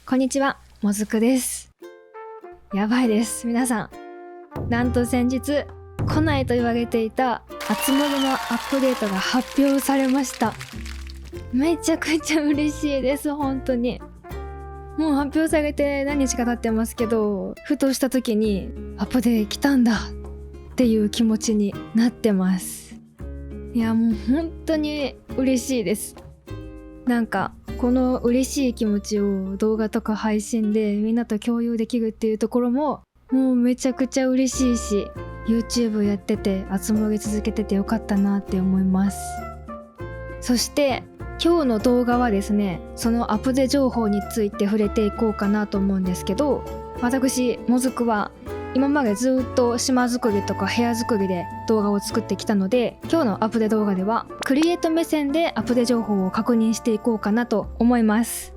こんにちは、もずくです。やばいです、皆さん。なんと先日、来ないと言われていたあつ森のアップデートが発表されました。めちゃくちゃ嬉しいです、本当に。もう発表されて何日か経ってますけど、ふとした時にアップデート来たんだっていう気持ちになってます。いや、もう本当に嬉しいです。なんかこの嬉しい気持ちを動画とか配信でみんなと共有できるっていうところももうめちゃくちゃ嬉しいし、 YouTube やってて集まり続けててよかったなって思います。そして今日の動画はですね、そのアップデ情報について触れていこうかなと思うんですけど、私もずくは今までずっと島作りとか部屋作りで動画を作ってきたので、今日のアップデ動画ではクリエイト目線でアップデ情報を確認していこうかなと思います。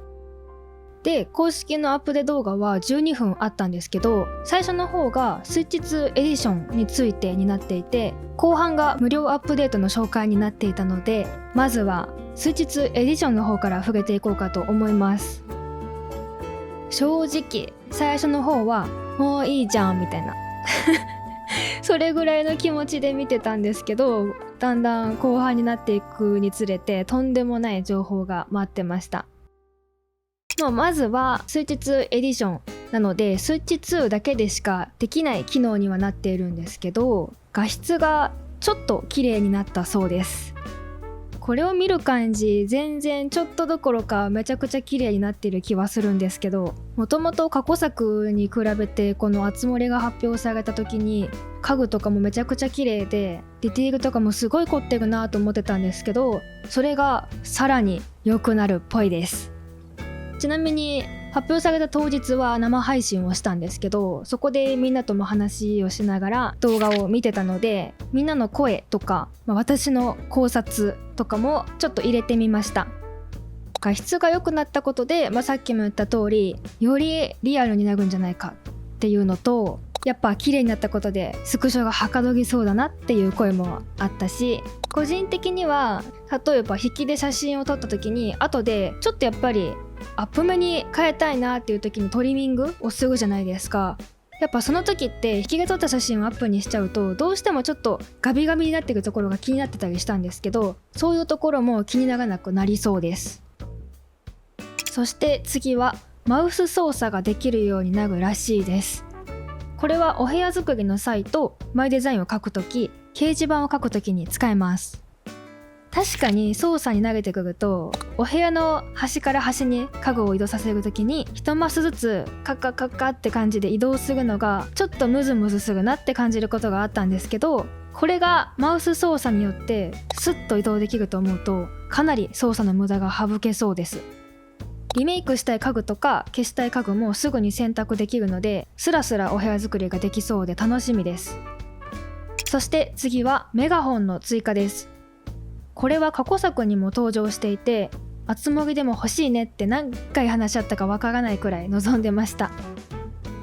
で、公式のアップデ動画は12分あったんですけど、最初の方がスイッチ2エディションについてになっていて、後半が無料アップデートの紹介になっていたので、まずはスイッチ2エディションの方から触れていこうかと思います。正直最初の方はもういいじゃんみたいなそれぐらいの気持ちで見てたんですけど、だんだん後半になっていくにつれてとんでもない情報が待ってました。まずはスイッチ2エディションなので、スイッチ2だけでしかできない機能にはなっているんですけど、画質がちょっと綺麗になったそうです。これを見る感じ、全然ちょっとどころかめちゃくちゃ綺麗になっている気はするんですけど、もともと過去作に比べてこのあつ森が発表された時に家具とかもめちゃくちゃ綺麗でディティールとかもすごい凝ってるなと思ってたんですけど、それがさらに良くなるっぽいです。ちなみに発表された当日は生配信をしたんですけど、そこでみんなとも話をしながら動画を見てたので、みんなの声とか、私の考察とかもちょっと入れてみました。画質が良くなったことで、さっきも言った通りよりリアルになるんじゃないかっていうのと、やっぱ綺麗になったことでスクショがはかどりそうだなっていう声もあったし、個人的には例えば引きで写真を撮った時に後でちょっとやっぱりアップ目に変えたいなっていう時にトリミングをするじゃないですか。やっぱその時って引きで撮った写真をアップにしちゃうとどうしてもちょっとガビガビになってるところが気になってたりしたんですけど、そういうところも気にならなくなりそうです。そして次はマウス操作ができるようになるらしいです。これはお部屋作りの際とマイデザインを書くとき、掲示板を書くときに使えます。確かに操作に慣れてくると、お部屋の端から端に家具を移動させるときに一マスずつカッカッカッカって感じで移動するのがちょっとムズムズするなって感じることがあったんですけど、これがマウス操作によってスッと移動できると思うと、かなり操作の無駄が省けそうです。リメイクしたい家具とか消したい家具もすぐに選択できるので、スラスラお部屋作りができそうで楽しみです。そして次はメガホンの追加です。これは過去作にも登場していて、あつ森でも欲しいねって何回話し合ったかわからないくらい望んでました。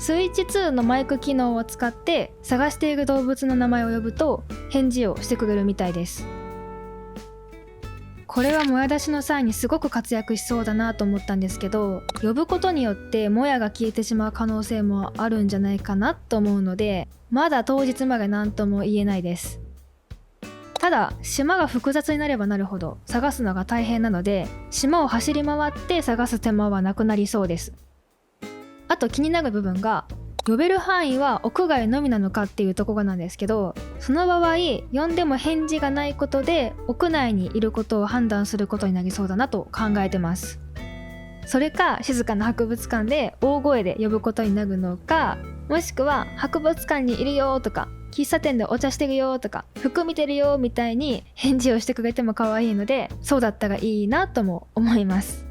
スイッチ2のマイク機能を使って探している動物の名前を呼ぶと返事をしてくれるみたいです。これはもや出しの際にすごく活躍しそうだなと思ったんですけど、呼ぶことによってもやが消えてしまう可能性もあるんじゃないかなと思うので、まだ当日まで何とも言えないです。ただ島が複雑になればなるほど探すのが大変なので、島を走り回って探す手間はなくなりそうです。あと気になる部分が、呼べる範囲は屋外のみなのかっていうところなんですけど、その場合呼んでも返事がないことで屋内にいることを判断することになりそうだなと考えてます。それか静かな博物館で大声で呼ぶことになるのか、もしくは博物館にいるよとか喫茶店でお茶してるよとか服見てるよみたいに返事をしてくれても可愛いので、そうだったらいいなとも思います。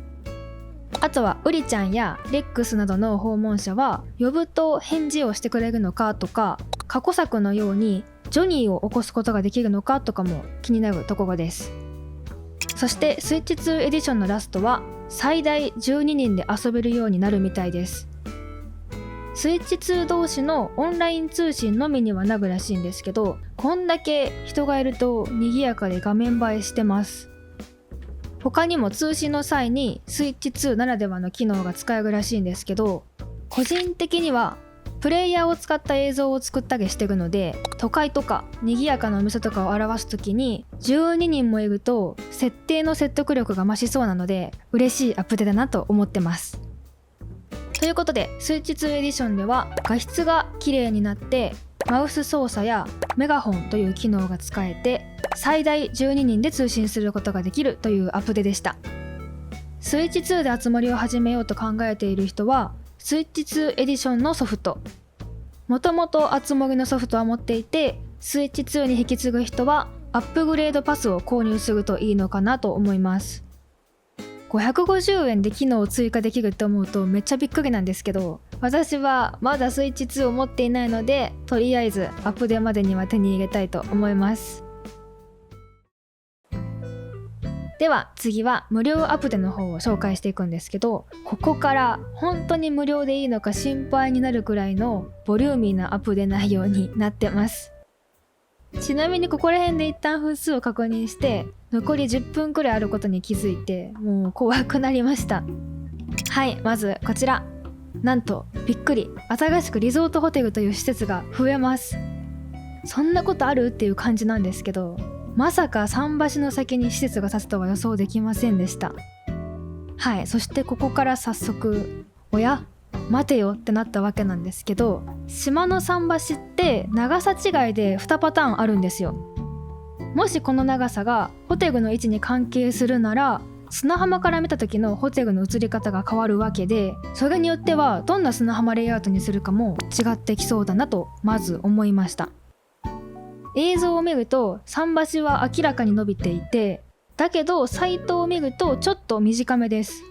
あとはウリちゃんやレックスなどの訪問者は呼ぶと返事をしてくれるのかとか、過去作のようにジョニーを起こすことができるのかとかも気になるところです。そしてスイッチ2エディションのラストは最大12人で遊べるようになるみたいです。スイッチ2同士のオンライン通信のみにはなるらしいんですけど、こんだけ人がいると賑やかで画面映えしてます。他にも通信の際にスイッチ2ならではの機能が使えるらしいんですけど、個人的にはプレイヤーを使った映像を作ったりしてるので、都会とか賑やかなお店とかを表す時に12人もいると設定の説得力が増しそうなので、嬉しいアップデートだなと思ってます。ということでスイッチ2エディションでは画質が綺麗になって、マウス操作やメガホンという機能が使えて、最大12人で通信することができるというアップデでした。スイッチ2で集まりを始めようと考えている人はスイッチ2エディションのソフト、もともとあつ森のソフトは持っていて、スイッチ2に引き継ぐ人はアップグレードパスを購入するといいのかなと思います。550円で機能を追加できるって思うとめっちゃびっくりなんですけど、私はまだスイッチ2を持っていないので、とりあえずアップデまでには手に入れたいと思います。では次は無料アプデの方を紹介していくんですけど、ここから本当に無料でいいのか心配になるくらいのボリューミーなアプデ内容になってます。ちなみにここら辺で一旦分数を確認して残り10分くらいあることに気づいて、もう怖くなりました。はい、まずこちら、なんとびっくり、新しくリゾートホテルという施設が増えます。そんなことあるっていう感じなんですけど、まさか桟橋の先に施設が建つとは予想できませんでした。はい、そしてここから早速、おや待てよってなったわけなんですけど、島の桟橋って長さ違いで2パターンあるんですよ。もしこの長さがホテルの位置に関係するなら、砂浜から見た時のホテルの映り方が変わるわけで、それによってはどんな砂浜レイアウトにするかも違ってきそうだなとまず思いました。映像を見ると桟橋は明らかに伸びていて、だけどサイトを見るとちょっと短めです。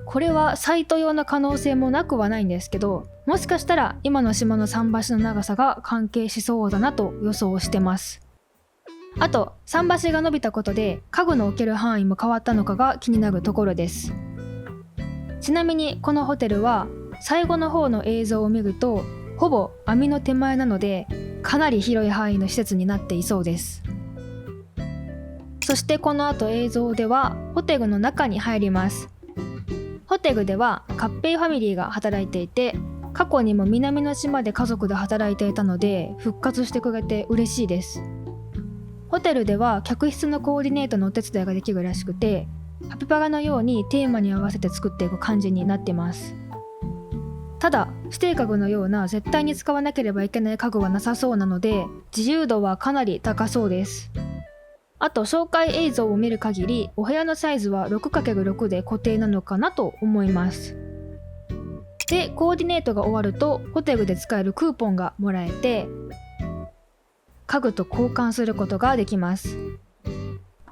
これはサイト用の可能性もなくはないんですけど、もしかしたら今の島の桟橋の長さが関係しそうだなと予想してます。あと桟橋が伸びたことで家具の置ける範囲も変わったのかが気になるところです。ちなみにこのホテルは最後の方の映像を見るとほぼ網の手前なので、かなり広い範囲の施設になっていそうです。そしてこの後映像ではホテルの中に入ります。ホテルではカッペイファミリーが働いていて、過去にも南の島で家族で働いていたので復活してくれて嬉しいです。ホテルでは客室のコーディネートのお手伝いができるらしくて、ハピパラのようにテーマに合わせて作っていく感じになってます。ただ指定家具のような絶対に使わなければいけない家具はなさそうなので、自由度はかなり高そうです。あと紹介映像を見る限りお部屋のサイズは 6×6 で固定なのかなと思います。でコーディネートが終わるとホテルで使えるクーポンがもらえて、家具と交換することができます。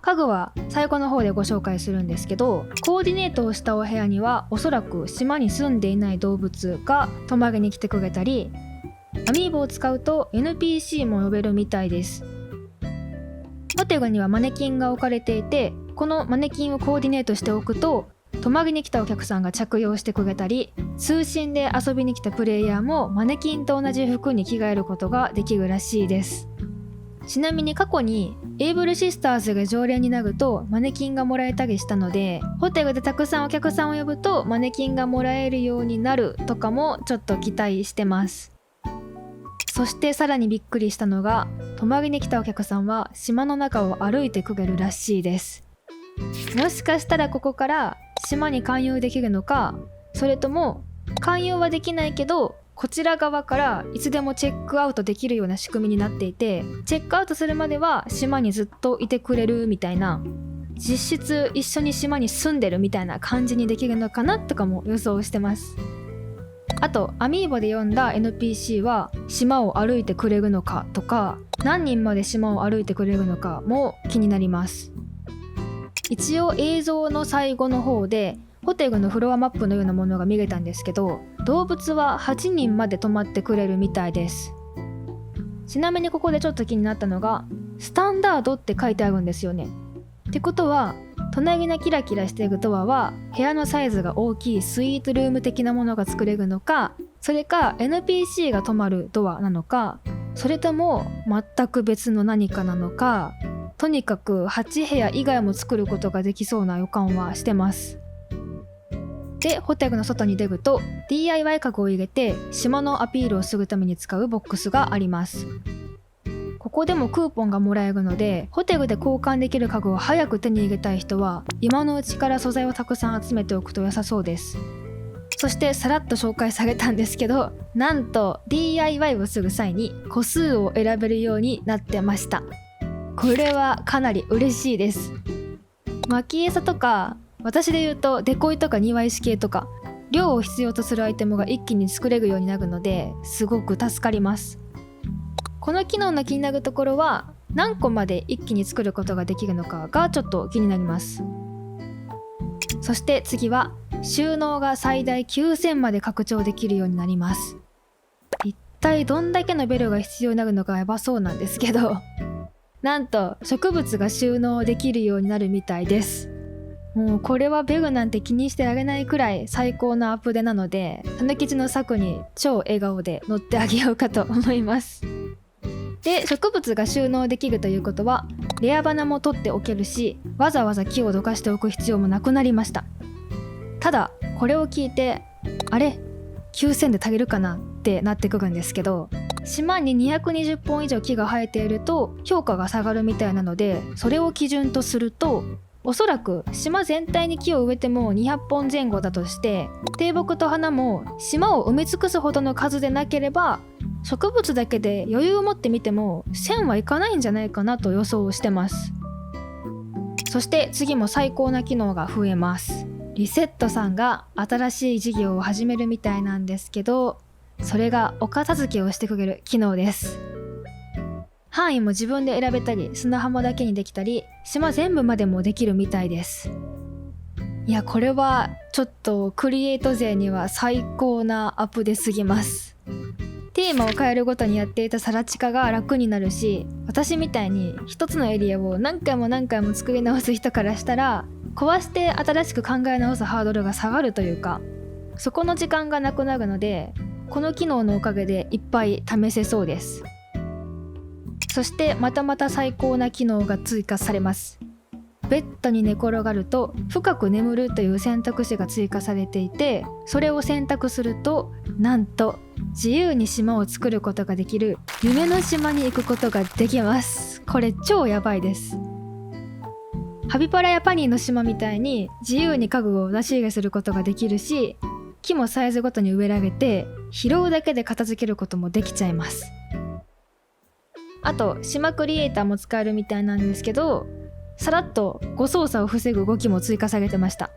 家具は最後の方でご紹介するんですけど、コーディネートをしたお部屋にはおそらく島に住んでいない動物が泊まりに来てくれたり、アミーボを使うと NPC も呼べるみたいです。ホテルにはマネキンが置かれていて、このマネキンをコーディネートしておくと泊まりに来たお客さんが着用してくれたり、通信で遊びに来たプレイヤーもマネキンと同じ服に着替えることができるらしいです。ちなみに過去にエイブルシスターズが常連になるとマネキンがもらえたりしたので、ホテルでたくさんお客さんを呼ぶとマネキンがもらえるようになるとかもちょっと期待してます。そしてさらにびっくりしたのが、泊まりに来たお客さんは島の中を歩いてくれるらしいです。もしかしたらここから島に勧誘できるのか、それとも勧誘はできないけどこちら側からいつでもチェックアウトできるような仕組みになっていて、チェックアウトするまでは島にずっといてくれるみたいな、実質一緒に島に住んでるみたいな感じにできるのかなとかも予想してます。あとアミーボで読んだ NPC は島を歩いてくれるのかとか、何人まで島を歩いてくれるのかも気になります。一応映像の最後の方でホテルのフロアマップのようなものが見れたんですけど、動物は8人まで泊まってくれるみたいです。ちなみにここでちょっと気になったのが、スタンダードって書いてあるんですよね。ってことは隣のキラキラしているドアは部屋のサイズが大きいスイートルーム的なものが作れるのか、それか NPC が泊まるドアなのか、それとも全く別の何かなのか、とにかく8部屋以外も作ることができそうな予感はしてます。で、ホテルの外に出ると DIY 家具を入れて島のアピールをするために使うボックスがあります。ここでもクーポンがもらえるので、ホテルで交換できる家具を早く手に入れたい人は今のうちから素材をたくさん集めておくと良さそうです。そしてさらっと紹介されたんですけど、なんと DIY をする際に個数を選べるようになってました。これはかなり嬉しいです。蒔絵とか、私で言うとデコイとか庭石系とか、量を必要とするアイテムが一気に作れるようになるので、すごく助かります。この機能の気になるところは、何個まで一気に作ることができるのかがちょっと気になります。そして次は収納が最大9000まで拡張できるようになります。一体どんだけのベルが必要になるのかやばそうなんですけど、なんと植物が収納できるようになるみたいです。もうこれはベルなんて気にしてられないくらい最高なアップデートなので、たぬきちの策に超笑顔で乗ってあげようかと思います。で、植物が収納できるということはレア花も取っておけるし、わざわざ木をどかしておく必要もなくなりました。ただこれを聞いて、あれ9000で足りるかなってなってくるんですけど、島に220本以上木が生えていると評価が下がるみたいなので、それを基準とするとおそらく島全体に木を植えても200本前後だとして、低木と花も島を埋め尽くすほどの数でなければ、植物だけで余裕を持ってみても1000はいかないんじゃないかなと予想してます。そして次も最高な機能が増えます。リセットさんが新しい事業を始めるみたいなんですけど、それがお片付けをしてくれる機能です。範囲も自分で選べたり、砂浜だけにできたり、島全部までもできるみたいです。いや、これはちょっとクリエイト勢には最高なアップですぎます。テーマを変えるごとにやっていたサラチカが楽になるし、私みたいに一つのエリアを何回も何回も作り直す人からしたら、壊して新しく考え直すハードルが下がるというか、そこの時間がなくなるので、この機能のおかげでいっぱい試せそうです。そしてまたまた最高な機能が追加されます。ベッドに寝転がると深く眠るという選択肢が追加されていて、それを選択するとなんと自由に島を作ることができる夢の島に行くことができます。これ超やばいです。ハビパラやパニーの島みたいに自由に家具を出し入れすることができるし、木もサイズごとに植えられて拾うだけで片付けることもできちゃいます。あと島クリエイターも使えるみたいなんですけど、さらっと誤操作を防ぐ動きも追加されてました。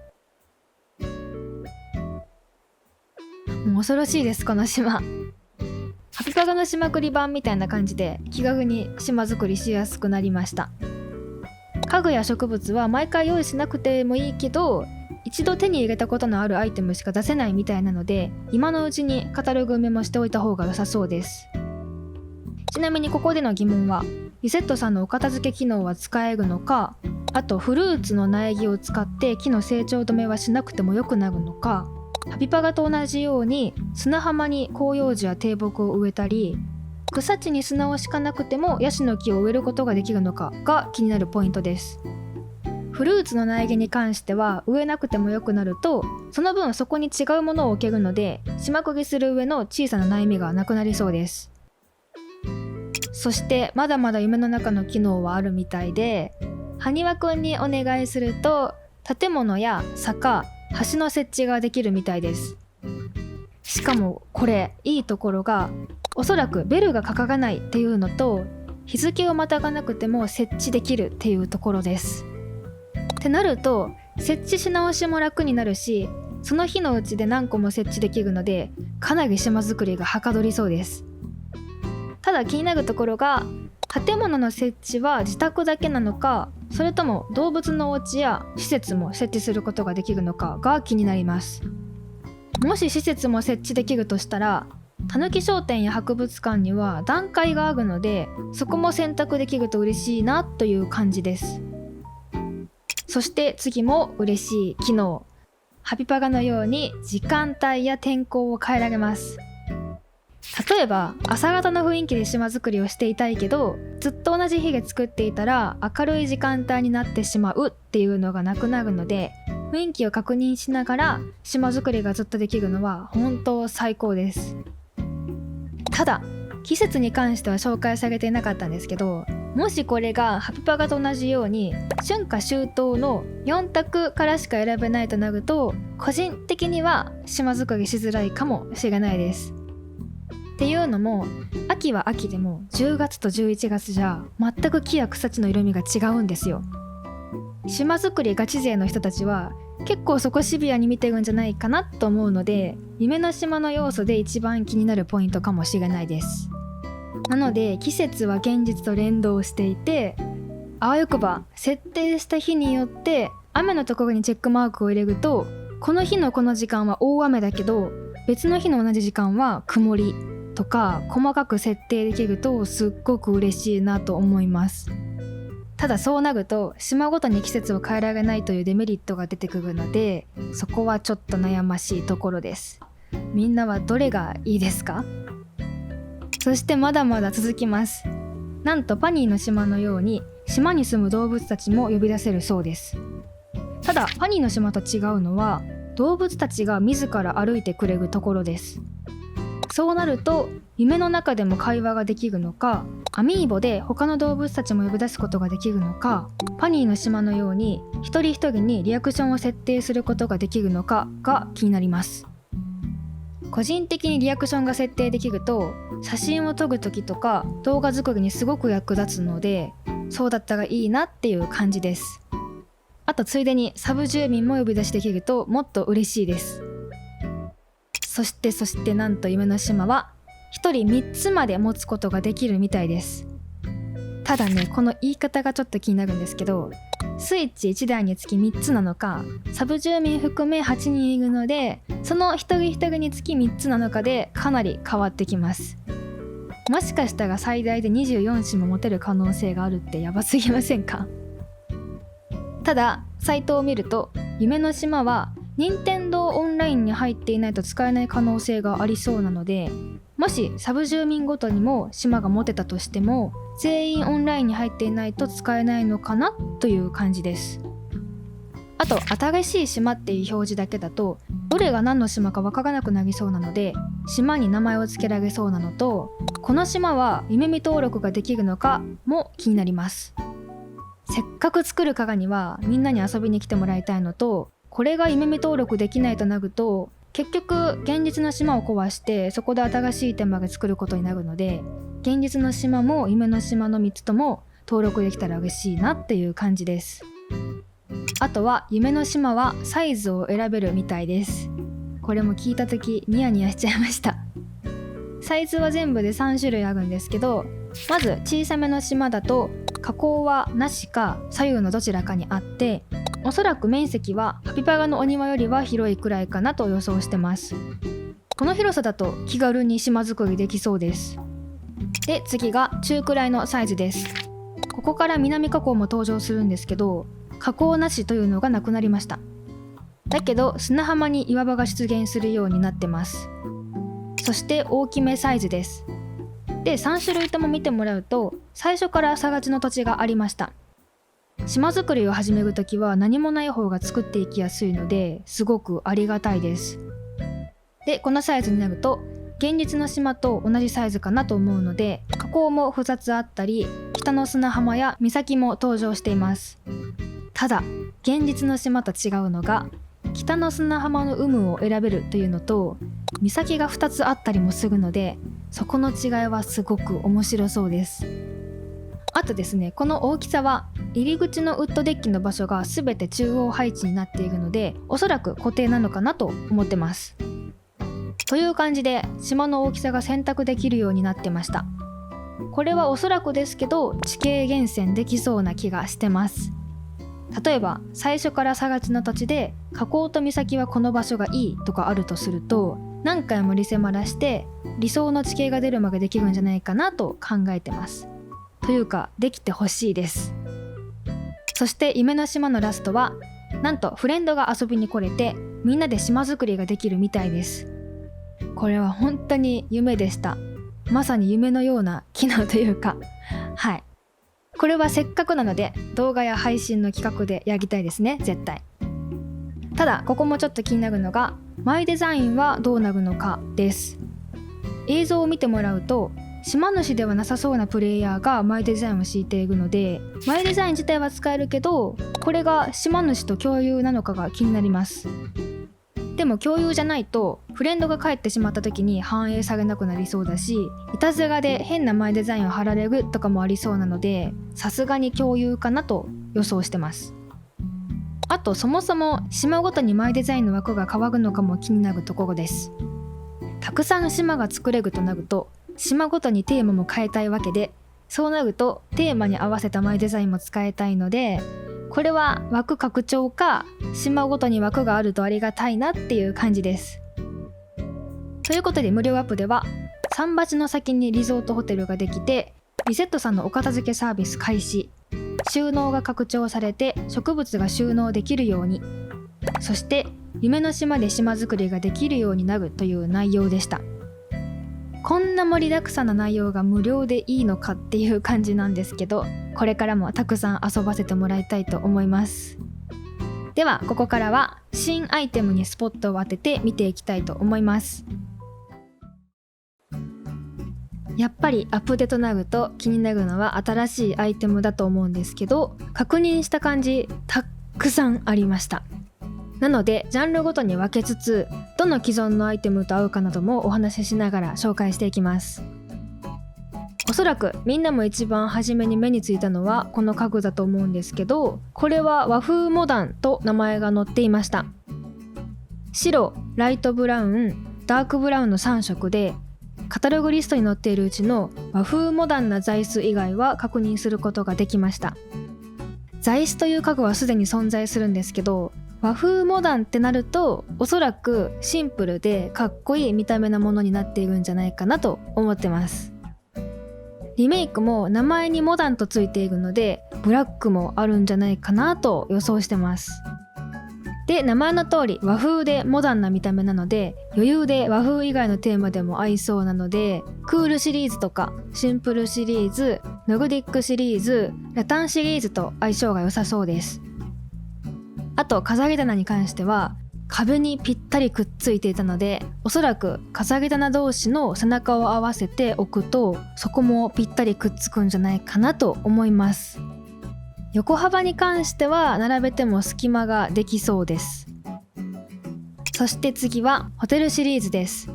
もう恐ろしいです、この島。ハピパガの島クリ版みたいな感じで気軽に島作りしやすくなりました。家具や植物は毎回用意しなくてもいいけど、一度手に入れたことのあるアイテムしか出せないみたいなので、今のうちにカタログメモしておいた方が良さそうです。ちなみにここでの疑問は、リセットさんのお片付け機能は使えるのか、あとフルーツの苗木を使って木の成長止めはしなくてもよくなるのか、ハピパガと同じように砂浜に広葉樹や低木を植えたり、草地に砂を敷かなくてもヤシの木を植えることができるのかが気になるポイントです。フルーツの苗木に関しては植えなくてもよくなると、その分そこに違うものを置けるので、島釘する上の小さな悩みがなくなりそうです。そしてまだまだ夢の中の機能はあるみたいで、埴輪くんにお願いすると建物や坂、橋の設置ができるみたいです。しかもこれいいところが、おそらくベルがかからないっていうのと、日付をまたがなくても設置できるっていうところです。ってなると設置し直しも楽になるし、その日のうちで何個も設置できるので、かなり島作りがはかどりそうです。ただ気になるところが、建物の設置は自宅だけなのか、それとも動物のお家や施設も設置することができるのかが気になります。もし施設も設置できるとしたら、たぬき商店や博物館には段階があるので、そこも選択できると嬉しいなという感じです。そして次も嬉しい機能。ハピパガのように時間帯や天候を変えられます。例えば朝方の雰囲気で島作りをしていたいけど、ずっと同じ日で作っていたら明るい時間帯になってしまうっていうのがなくなるので、雰囲気を確認しながら島作りがずっとできるのは本当最高です。ただ季節に関しては紹介されていなかったんですけど、もしこれがハピパガと同じように春夏秋冬の4択からしか選べないとなると、個人的には島作りしづらいかもしれないです。っていうのも、秋は秋でも10月と11月じゃ全く木や草地の色味が違うんですよ。島作りガチ勢の人たちは結構そこシビアに見てるんじゃないかなと思うので、夢の島の要素で一番気になるポイントかもしれないです。なので季節は現実と連動していて、あわよくば設定した日によって雨のところにチェックマークを入れると、この日のこの時間は大雨だけど別の日の同じ時間は曇りとか細かく設定できるとすっごく嬉しいなと思います。ただそうなると島ごとに季節を変えられないというデメリットが出てくるので、そこはちょっと悩ましいところです。みんなはどれがいいですか？そしてまだまだ続きます。なんとパニーの島のように島に住む動物たちも呼び出せるそうです。ただパニーの島と違うのは、動物たちが自ら歩いてくれるところです。そうなると夢の中でも会話ができるのか、アミーボで他の動物たちも呼び出すことができるのか、パニーの島のように一人一人にリアクションを設定することができるのかが気になります。個人的にリアクションが設定できると写真を撮る時とか動画作りにすごく役立つので、そうだったらいいなっていう感じです。あとついでにサブ住民も呼び出しできるともっと嬉しいです。そしてなんと夢の島は1人3つまで持つことができるみたいです。ただね、この言い方がちょっと気になるんですけど、スイッチ1台につき3つなのか、サブ住民含め8人いるのでその一人一人につき3つなのかでかなり変わってきます。もしかしたら最大で24島持てる可能性があるってやばすぎませんか？ただサイトを見ると夢の島は任天堂オンラインに入っていないと使えない可能性がありそうなので、もしサブ住民ごとにも島が持てたとしても全員オンラインに入っていないと使えないのかなという感じです。あと新しい島っていう表示だけだとどれが何の島かわからなくなりそうなので、島に名前を付けられそうなのと、この島は夢見登録ができるのかも気になります。せっかく作るからにはみんなに遊びに来てもらいたいのと、これが夢見登録できないとなると結局現実の島を壊してそこで新しいテーマが作ることになるので、現実の島も夢の島の3つとも登録できたら嬉しいなっていう感じです。あとは夢の島はサイズを選べるみたいです。これも聞いた時ニヤニヤしちゃいました。サイズは全部で3種類あるんですけど、まず小さめの島だと加工はなしか左右のどちらかにあって、おそらく面積はハピパガのお庭よりは広いくらいかなと予想してます。この広さだと気軽に島作りできそうです。で次が中くらいのサイズです。ここから南河口も登場するんですけど、河口なしというのがなくなりました。だけど砂浜に岩場が出現するようになってます。そして大きめサイズです。で3種類とも見てもらうと最初からさがちの土地がありました。島作りを始めるときは何もない方が作っていきやすいのですごくありがたいです。でこのサイズになると現実の島と同じサイズかなと思うので、河口も2つあったり北の砂浜や岬も登場しています。ただ現実の島と違うのが北の砂浜の有無を選べるというのと、岬が2つあったりもするので、そこの違いはすごく面白そうです。あとですね、この大きさは入り口のウッドデッキの場所が全て中央配置になっているので、おそらく固定なのかなと思ってます。という感じで島の大きさが選択できるようになってました。これはおそらくですけど地形厳選できそうな気がしてます。例えば最初からさがちの土地で河口と岬はこの場所がいいとかあるとすると、何回もリセマラして理想の地形が出るまでできるんじゃないかなと考えてます。というかできてほしいです。そして夢の島のラストはなんとフレンドが遊びに来れてみんなで島作りができるみたいです。これは本当に夢でした。まさに夢のような機能というか、はい。これはせっかくなので動画や配信の企画でやりたいですね、絶対。ただここもちょっと気になるのが、マイデザインはどうなるのかです。映像を見てもらうと、島主ではなさそうなプレイヤーがマイデザインを敷いているので、マイデザイン自体は使えるけど、これが島主と共有なのかが気になります。でも共有じゃないとフレンドが帰ってしまった時に反映されなくなりそうだし、いたずらで変なマイデザインを貼られるとかもありそうなので、さすがに共有かなと予想してます。あとそもそも島ごとにマイデザインの枠が変わるのかも気になるところです。たくさん島が作れるとなると、島ごとにテーマも変えたいわけで、そうなるとテーマに合わせたマイデザインも使いたいので、これは枠拡張か島ごとに枠があるとありがたいなっていう感じです。ということで無料アップでは桟橋の先にリゾートホテルができて、リセットさんのお片付けサービス開始、収納が拡張されて植物が収納できるように、そして夢の島で島作りができるようになるという内容でした。こんな盛りだくさんな内容が無料でいいのかっていう感じなんですけど、これからもたくさん遊ばせてもらいたいと思います。ではここからは新アイテムにスポットを当てて見ていきたいと思います。やっぱりアップデートになると気になるのは新しいアイテムだと思うんですけど、確認した感じたくさんありました。なのでジャンルごとに分けつつ、どの既存のアイテムと合うかなどもお話ししながら紹介していきます。おそらくみんなも一番初めに目についたのはこの家具だと思うんですけど、これは和風モダンと名前が載っていました。白、ライトブラウン、ダークブラウンの3色で、カタログリストに載っているうちの和風モダンな座椅子以外は確認することができました。座椅子という家具はすでに存在するんですけど、和風モダンってなるとおそらくシンプルでかっこいい見た目なものになっているんじゃないかなと思ってます。リメイクも名前にモダンとついているのでブラックもあるんじゃないかなと予想してます。で、名前の通り和風でモダンな見た目なので、余裕で和風以外のテーマでも合いそうなので、クールシリーズとかシンプルシリーズ、ノルディックシリーズ、ラタンシリーズと相性が良さそうです。あと飾り棚に関しては壁にぴったりくっついていたので、おそらく飾り棚同士の背中を合わせておくとそこもぴったりくっつくんじゃないかなと思います。横幅に関しては並べても隙間ができそうです。そして次はホテルシリーズです。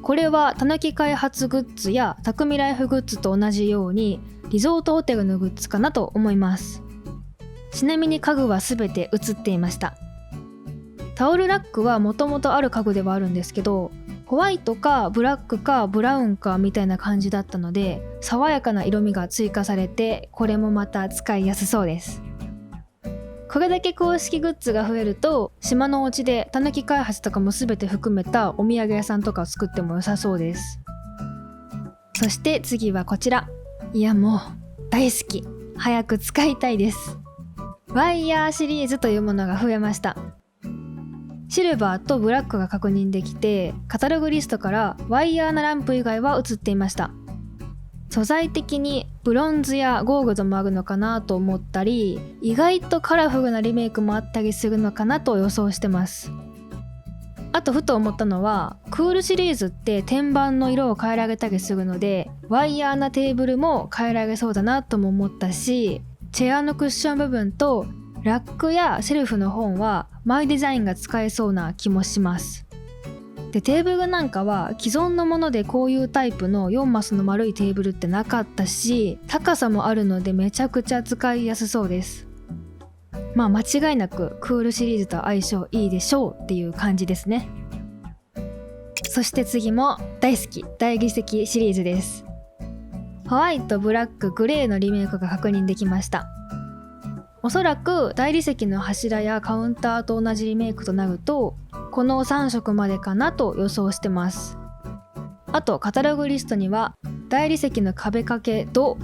これはたぬき開発グッズや匠ライフグッズと同じようにリゾートホテルのグッズかなと思います。ちなみに家具は全て写っていました。タオルラックはもともとある家具ではあるんですけど、ホワイトかブラックかブラウンかみたいな感じだったので、爽やかな色味が追加されて、これもまた使いやすそうです。これだけ公式グッズが増えると、島のお家でたぬき開発とかも全て含めたお土産屋さんとかを作っても良さそうです。そして次はこちら。いやもう大好き、早く使いたいです。ワイヤーシリーズというものが増えました。シルバーとブラックが確認できて、カタログリストからワイヤーなランプ以外は映っていました。素材的にブロンズやゴールドもあるのかなと思ったり、意外とカラフルなリメイクもあったりするのかなと予想してます。あとふと思ったのは、クールシリーズって天板の色を変えられたりするので、ワイヤーなテーブルも変えられそうだなとも思ったし、チェアのクッション部分とラックやシェルフの本はマイデザインが使えそうな気もします。で、テーブルなんかは既存のものでこういうタイプの4マスの丸いテーブルってなかったし、高さもあるのでめちゃくちゃ使いやすそうです。まあ間違いなくクールシリーズと相性いいでしょうっていう感じですね。そして次も大好き、大理石シリーズです。ホワイト、ブラック、グレーのリメイクが確認できました。おそらく大理石の柱やカウンターと同じリメイクとなると、この3色までかなと予想してます。あとカタログリストには大理石の壁掛けド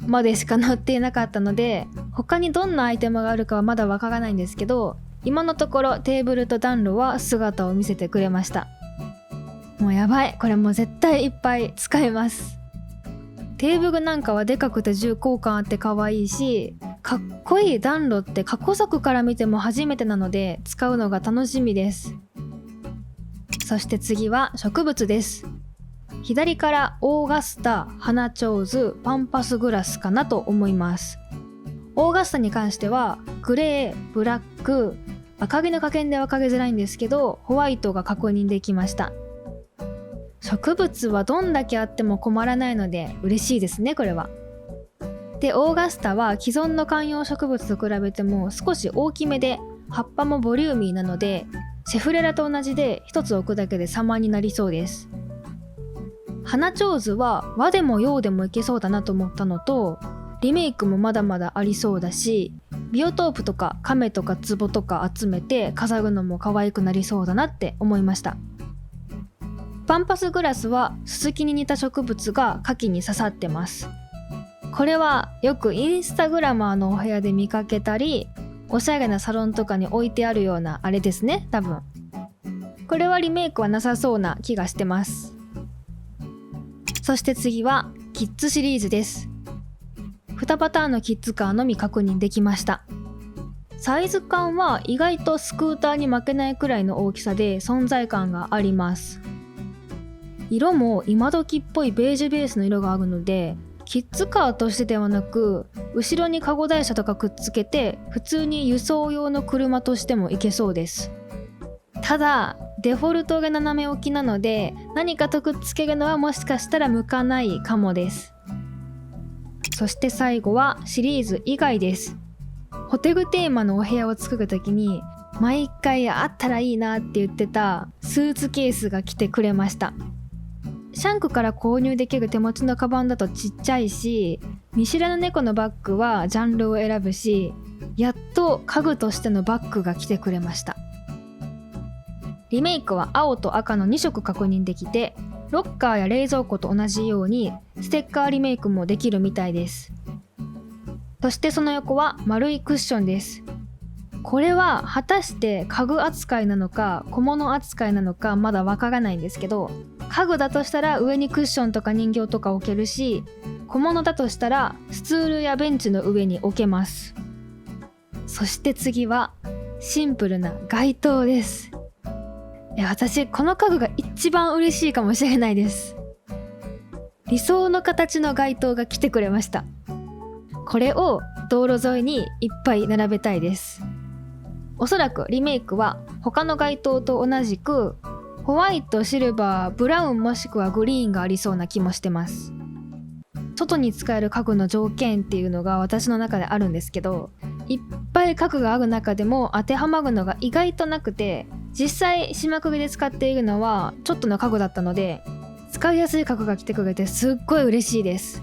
までしか載っていなかったので、他にどんなアイテムがあるかはまだわからないんですけど、今のところテーブルと暖炉は姿を見せてくれました。もうやばい、これもう絶対いっぱい使えます。テーブルなんかはでかくて重厚感あって可愛いし、かっこいい暖炉って過去作から見ても初めてなので使うのが楽しみです。そして次は植物です。左からオーガスタ、花ちょうず、パンパスグラスかなと思います。オーガスタに関してはグレー、ブラック、赤毛の加減で分かりづらいんですけど、ホワイトが確認できました。植物はどんだけあっても困らないので嬉しいですね、これは。で、オーガスタは既存の観葉植物と比べても少し大きめで葉っぱもボリューミーなので、シェフレラと同じで一つ置くだけで様になりそうです。花ちょうずは和でも洋でもいけそうだなと思ったのと、リメイクもまだまだありそうだし、ビオトープとか亀とか壺とか集めて飾るのも可愛くなりそうだなって思いました。パンパスグラスはススキに似た植物が花器に刺さってます。これはよくインスタグラマーのお部屋で見かけたり、おしゃれなサロンとかに置いてあるようなあれですね、多分。これはリメイクはなさそうな気がしてます。そして次はキッズシリーズです。2パターンのキッズカーのみ確認できました。サイズ感は意外とスクーターに負けないくらいの大きさで存在感があります。色も今時っぽいベージュベースの色があるので、キッズカーとしてではなく、後ろにカゴ台車とかくっつけて普通に輸送用の車としてもいけそうです。ただデフォルトが斜め置きなので、何かとくっつけるのはもしかしたら向かないかもです。そして最後はシリーズ以外です。ホテルテーマのお部屋を作るときに毎回あったらいいなって言ってたスーツケースが来てくれました。シャンクから購入できる手持ちのカバンだとちっちゃいし、見知らぬ猫のバッグはジャンルを選ぶし、やっと家具としてのバッグが来てくれました。リメイクは青と赤の2色確認できて、ロッカーや冷蔵庫と同じようにステッカーリメイクもできるみたいです。そしてその横は丸いクッションです。これは果たして家具扱いなのか小物扱いなのかまだわからないんですけど、家具だとしたら上にクッションとか人形とか置けるし、小物だとしたらスツールやベンチの上に置けます。そして次はシンプルな街灯です。私この家具が一番嬉しいかもしれないです。理想の形の街灯が来てくれました。これを道路沿いにいっぱい並べたいです。おそらくリメイクは他の街灯と同じくホワイト、シルバー、ブラウンもしくはグリーンがありそうな気もしてます。外に使える家具の条件っていうのが私の中であるんですけど、いっぱい家具がある中でも当てはまるのが意外となくて、実際島釘で使っているのはちょっとの家具だったので、使いやすい家具が来てくれてすっごい嬉しいです。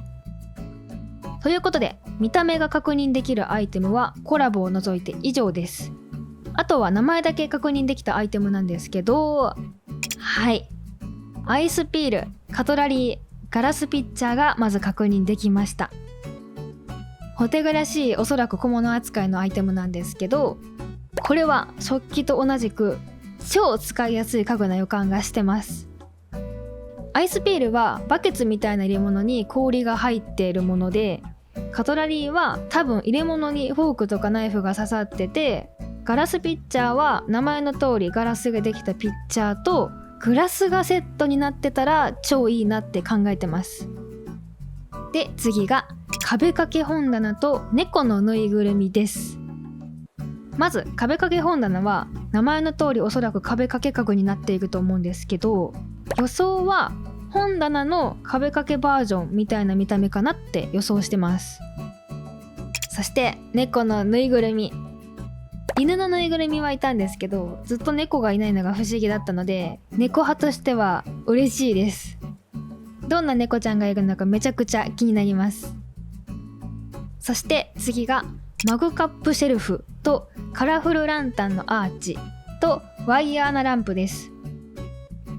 ということで見た目が確認できるアイテムはコラボを除いて以上です。あとは名前だけ確認できたアイテムなんですけど、はい、アイスピール、カトラリー、ガラスピッチャーがまず確認できました。ホテルらしいおそらく小物扱いのアイテムなんですけど、これは食器と同じく超使いやすい家具な予感がしてます。アイスピールはバケツみたいな入れ物に氷が入っているもので、カトラリーは多分入れ物にフォークとかナイフが刺さってて、ガラスピッチャーは名前の通りガラスができたピッチャーとグラスがセットになってたら超いいなって考えてます。で、次が壁掛け本棚と猫のぬいぐるみです。まず壁掛け本棚は名前の通りおそらく壁掛け家具になっていると思うんですけど、予想は本棚の壁掛けバージョンみたいな見た目かなって予想してます。そして猫のぬいぐるみ、犬のぬいぐるみはいたんですけど、ずっと猫がいないのが不思議だったので、猫派としては嬉しいです。どんな猫ちゃんがいるのかめちゃくちゃ気になります。そして次がマグカップシェルフとカラフルランタンのアーチとワイヤーなランプです。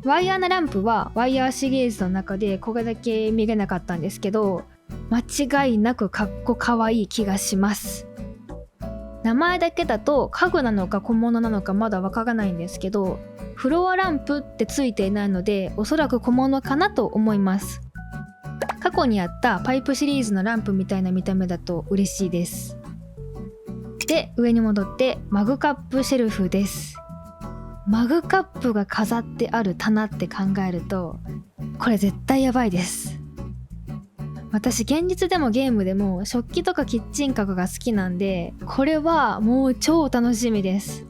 ワイヤーなランプはワイヤーシリーズの中でこれだけ見れなかったんですけど、間違いなくかっこかわいい気がします。名前だけだと家具なのか小物なのかまだわからないんですけど、フロアランプってついていないので、おそらく小物かなと思います。過去にあったパイプシリーズのランプみたいな見た目だと嬉しいです。で、上に戻ってマグカップシェルフです。マグカップが飾ってある棚って考えると、これ絶対やばいです。私現実でもゲームでも食器とかキッチン家具が好きなんで、これはもう超楽しみです。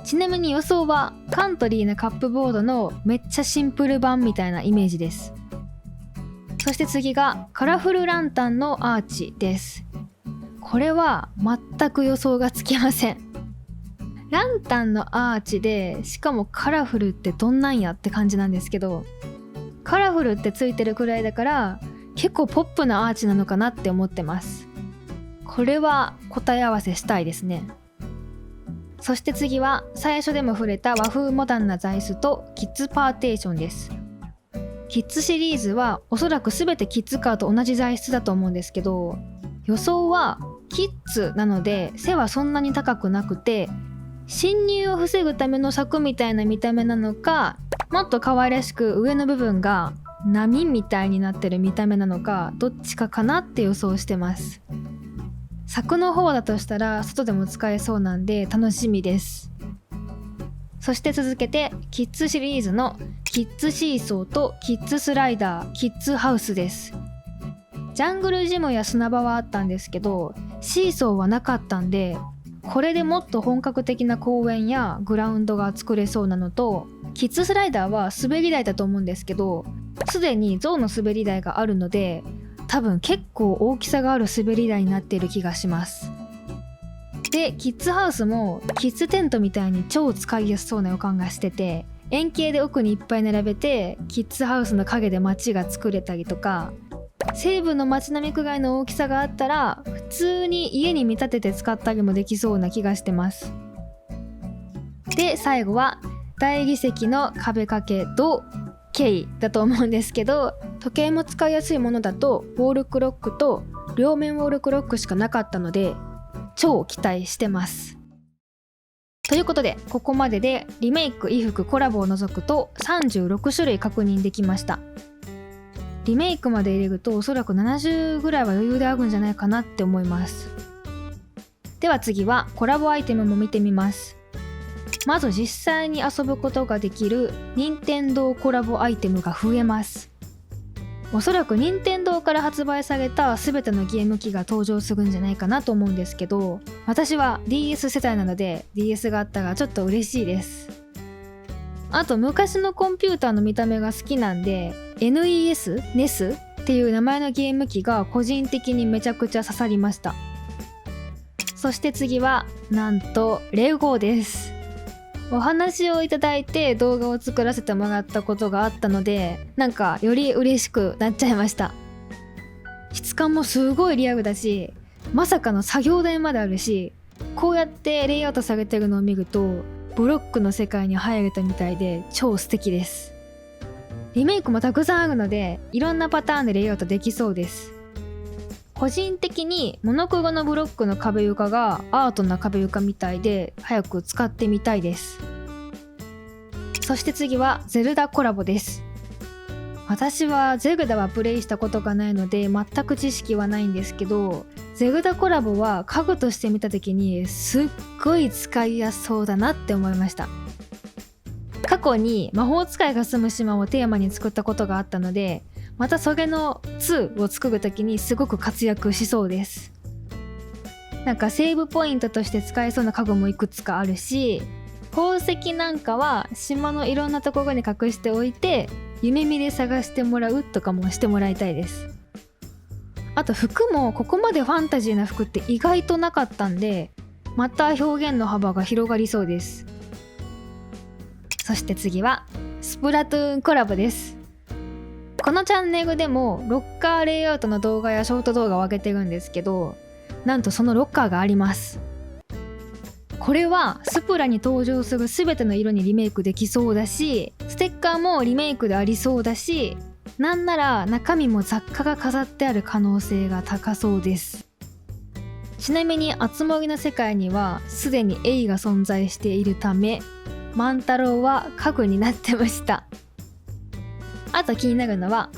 ちなみに予想はカントリーなカップボードのめっちゃシンプル版みたいなイメージです。そして次がカラフルランタンのアーチです。これは全く予想がつきません。ランタンのアーチで、しかもカラフルってどんなんやって感じなんですけど、カラフルってついてるくらいだから結構ポップなアーチなのかなって思ってます。これは答え合わせしたいですね。そして次は最初でも触れた和風モダンな座椅子とキッズパーテーションです。キッズシリーズはおそらく全てキッズカーと同じ材質だと思うんですけど、予想はキッズなので背はそんなに高くなくて、侵入を防ぐための柵みたいな見た目なのか、もっと可愛らしく上の部分が波みたいになってる見た目なのか、どっちかかなって予想してます。柵の方だとしたら外でも使えそうなんで楽しみです。そして続けてキッズシリーズのキッズシーソーとキッズスライダー、キッズハウスです。ジャングルジムや砂場はあったんですけど、シーソーはなかったんで、これでもっと本格的な公園やグラウンドが作れそうなのと、キッズスライダーは滑り台だと思うんですけど、すでに象の滑り台があるので、多分結構大きさがある滑り台になっている気がします。で、キッズハウスもキッズテントみたいに超使いやすそうな予感がしてて、円形で奥にいっぱい並べてキッズハウスの陰で街が作れたりとか、西部の街並みくらいの大きさがあったら普通に家に見立てて使ったりもできそうな気がしてます。で、最後は大理石の壁掛けとKだと思うんですけど、時計も使いやすいものだとウォールクロックと両面ウォールクロックしかなかったので超期待してます。ということで、ここまででリメイク、衣服、コラボを除くと36種類確認できました。リメイクまで入れるとおそらく70ぐらいは余裕であるんじゃないかなって思います。では次はコラボアイテムも見てみます。まず実際に遊ぶことができる任天堂コラボアイテムが増えます。おそらく任天堂から発売された全てのゲーム機が登場するんじゃないかなと思うんですけど、私は DS 世代なので DS があったらちょっと嬉しいです。あと昔のコンピューターの見た目が好きなんで NES、NES っていう名前のゲーム機が個人的にめちゃくちゃ刺さりました。そして次はなんとレゴです。お話をいただいて動画を作らせてもらったことがあったので、なんかより嬉しくなっちゃいました。質感もすごいリアルだし、まさかの作業台まであるし、こうやってレイアウトされてるのを見るとブロックの世界に入れたみたいで超素敵です。リメイクもたくさんあるのでいろんなパターンでレイアウトできそうです。個人的にモノクロのブロックの壁床がアートな壁床みたいで早く使ってみたいです。そして次はゼルダコラボです。私はゼルダはプレイしたことがないので全く知識はないんですけど、ゼルダコラボは家具として見た時にすっごい使いやすそうだなって思いました。過去に魔法使いが住む島をテーマに作ったことがあったので、またそれの2を作る時にすごく活躍しそうです。なんかセーブポイントとして使えそうな家具もいくつかあるし、宝石なんかは島のいろんなところに隠しておいて夢見で探してもらうとかもしてもらいたいです。あと服もここまでファンタジーな服って意外となかったんで、また表現の幅が広がりそうです。そして次はスプラトゥーンコラボです。このチャンネルでもロッカーレイアウトの動画やショート動画を上げてるんですけど、なんとそのロッカーがあります。これはスプラに登場する全ての色にリメイクできそうだし、ステッカーもリメイクでありそうだし、なんなら中身も雑貨が飾ってある可能性が高そうです。ちなみにあつ森の世界にはすでにエイが存在しているため、万太郎は家具になってました。あと気になるのは、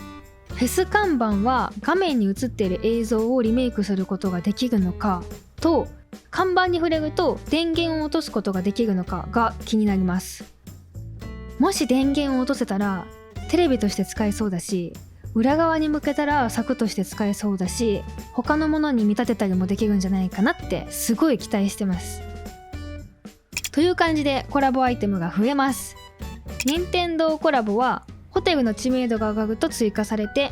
フェス看板は画面に映っている映像をリメイクすることができるのかと、看板に触れると電源を落とすことができるのかが気になります。もし電源を落とせたらテレビとして使えそうだし、裏側に向けたら柵として使えそうだし、他のものに見立てたりもできるんじゃないかなってすごい期待してます。という感じでコラボアイテムが増えます。任天堂コラボはホテルの知名度が上がると追加されて、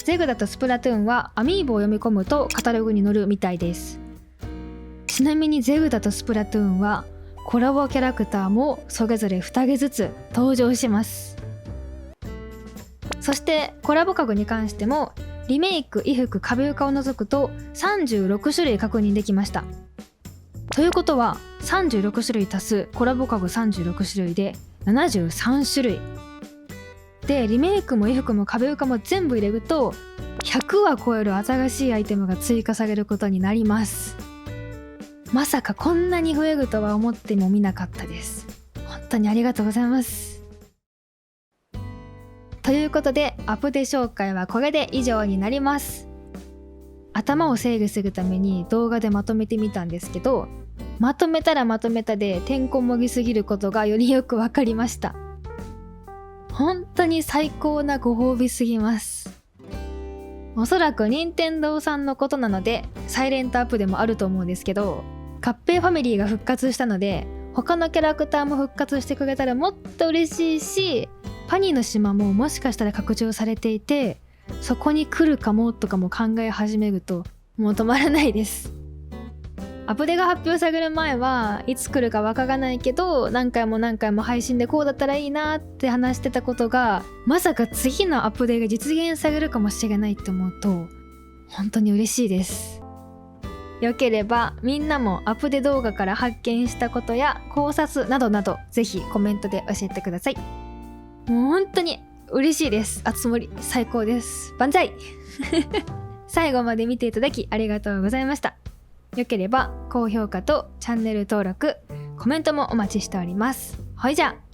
ゼルダとスプラトゥーンはアミーボを読み込むとカタログに載るみたいです。ちなみにゼルダとスプラトゥーンはコラボキャラクターもそれぞれ2人ずつ登場します。そしてコラボ家具に関してもリメイク、衣服、壁床を除くと36種類確認できました。ということは36種類足すコラボ家具36種類で73種類で、リメイクも衣服も壁床も全部入れると100は超える新しいアイテムが追加されることになります。まさかこんなに増えるとは思ってもみなかったです。本当にありがとうございます。ということでアプデ紹介はこれで以上になります。頭を整理するために動画でまとめてみたんですけど、まとめたらまとめたでてんこ盛りすぎることがよりよくわかりました。本当に最高なご褒美すぎます。おそらく任天堂さんのことなのでサイレントアップでもあると思うんですけど、合併ファミリーが復活したので他のキャラクターも復活してくれたらもっと嬉しいし、パニーの島ももしかしたら拡張されていてそこに来るかもとかも考え始めるともう止まらないです。アプデが発表される前はいつ来るかわからないけど、何回も何回も配信でこうだったらいいなって話してたことが、まさか次のアプデが実現されるかもしれないって思うと本当に嬉しいです。よければみんなもアプデ動画から発見したことや考察などなどぜひコメントで教えてください。もう本当に嬉しいです。あつ森最高です。万歳最後まで見ていただきありがとうございました。よければ高評価とチャンネル登録、コメントもお待ちしております。ほいじゃあ。